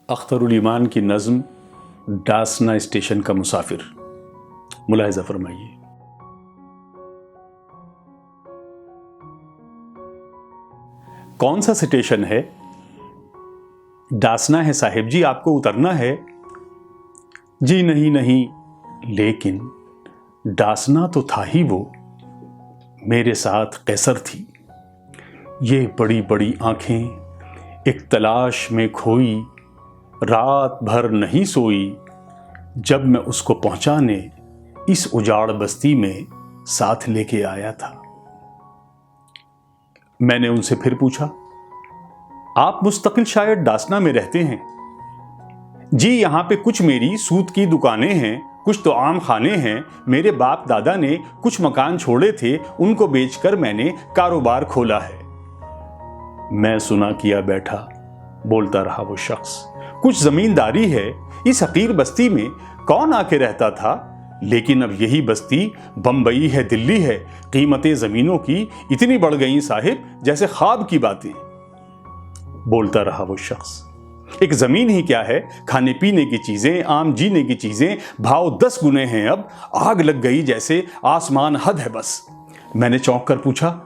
اختر الایمان کی نظم ڈاسنا اسٹیشن کا مسافر، ملاحظہ فرمائیے۔ کون سا اسٹیشن ہے؟ ڈاسنا ہے صاحب جی، آپ کو اترنا ہے۔ جی نہیں، لیکن ڈاسنا تو تھا ہی وہ، میرے ساتھ قیصر تھی۔ یہ بڑی بڑی آنکھیں ایک تلاش میں کھوئی، رات بھر نہیں سوئی، جب میں اس کو پہنچانے اس اجاڑ بستی میں ساتھ لے کے آیا تھا۔ میں نے ان سے پھر پوچھا، آپ مستقل شاید ڈاسنا میں رہتے ہیں؟ جی، یہاں پہ کچھ میری سود کی دکانیں ہیں، کچھ تو عام خانے ہیں۔ میرے باپ دادا نے کچھ مکان چھوڑے تھے، ان کو بیچ کر میں نے کاروبار کھولا ہے۔ میں سنا کیا بیٹھا، بولتا رہا وہ شخص، کچھ زمینداری ہے اس حقیر بستی میں، کون آ کے رہتا تھا؟ لیکن اب یہی بستی بمبئی ہے، دلی ہے، قیمتیں زمینوں کی اتنی بڑھ گئیں صاحب جیسے خواب کی باتیں۔ بولتا رہا وہ شخص، ایک زمین ہی کیا ہے، کھانے پینے کی چیزیں، عام جینے کی چیزیں، بھاؤ 10 گنے ہیں، اب آگ لگ گئی جیسے، آسمان حد ہے بس۔ میں نے چونک کر پوچھا،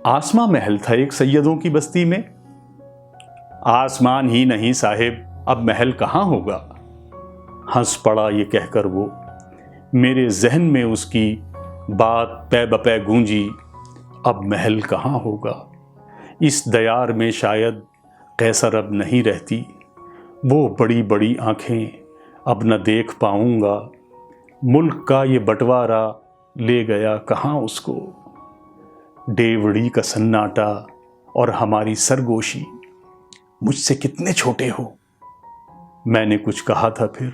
آسمان محل تھا ایک سیدوں کی بستی میں؟ آسمان ہی نہیں صاحب، اب محل کہاں ہوگا؟ ہنس پڑا یہ کہہ کر وہ۔ میرے ذہن میں اس کی بات پے بپے گونجی، اب محل کہاں ہوگا؟ اس دیار میں شاید قیصر اب نہیں رہتی، وہ بڑی بڑی آنکھیں اب نہ دیکھ پاؤں گا، ملک کا یہ بٹوارا لے گیا کہاں اس کو؟ ڈیوڑی کا سناٹا اور ہماری سرگوشی، مجھ سے کتنے چھوٹے ہو۔ میں نے کچھ کہا تھا پھر،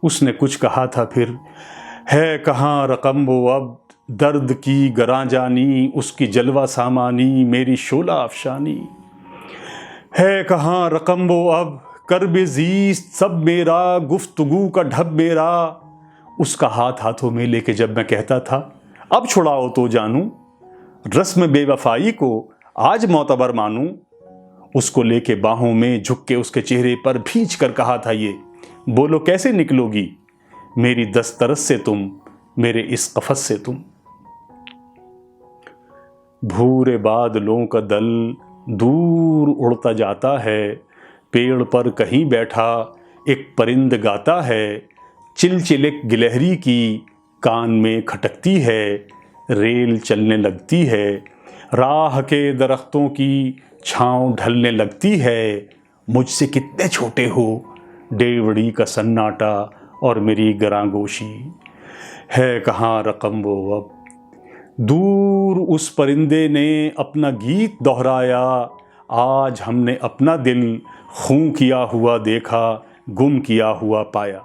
اس نے کچھ کہا تھا پھر، ہے کہاں رقم وہ اب، درد کی گراں جانی، اس کی جلوہ سامانی، میری شعلہ افشانی۔ ہے کہاں رقم وہ اب، کرب زیست سب میرا، گفتگو کا ڈھب میرا، اس کا ہاتھ ہاتھوں میں لے کے جب میں کہتا تھا، اب چھڑاؤ تو جانوں، رسم بے وفائی کو آج معتبر مانوں، اس کو لے کے باہوں میں جھک کے اس کے چہرے پر بھینچ کر کہا تھا یہ، بولو کیسے نکلو گی میری دسترس سے تم، میرے اس قفس سے تم؟ بھورے بادلوں کا دل دور اڑتا جاتا ہے، پیڑ پر کہیں بیٹھا ایک پرند گاتا ہے، چلچلک گلہری کی کان میں کھٹکتی ہے، ریل چلنے لگتی ہے، راہ کے درختوں کی چھاؤں ڈھلنے لگتی ہے، مجھ سے کتنے چھوٹے ہو، ڈیوڑی کا سناٹا اور میری گراں گوشی۔ ہے کہاں رقم وہ اب، دور اس پرندے نے اپنا گیت دہرایا، آج ہم نے اپنا دل خوں کیا ہوا دیکھا، گم کیا ہوا پایا۔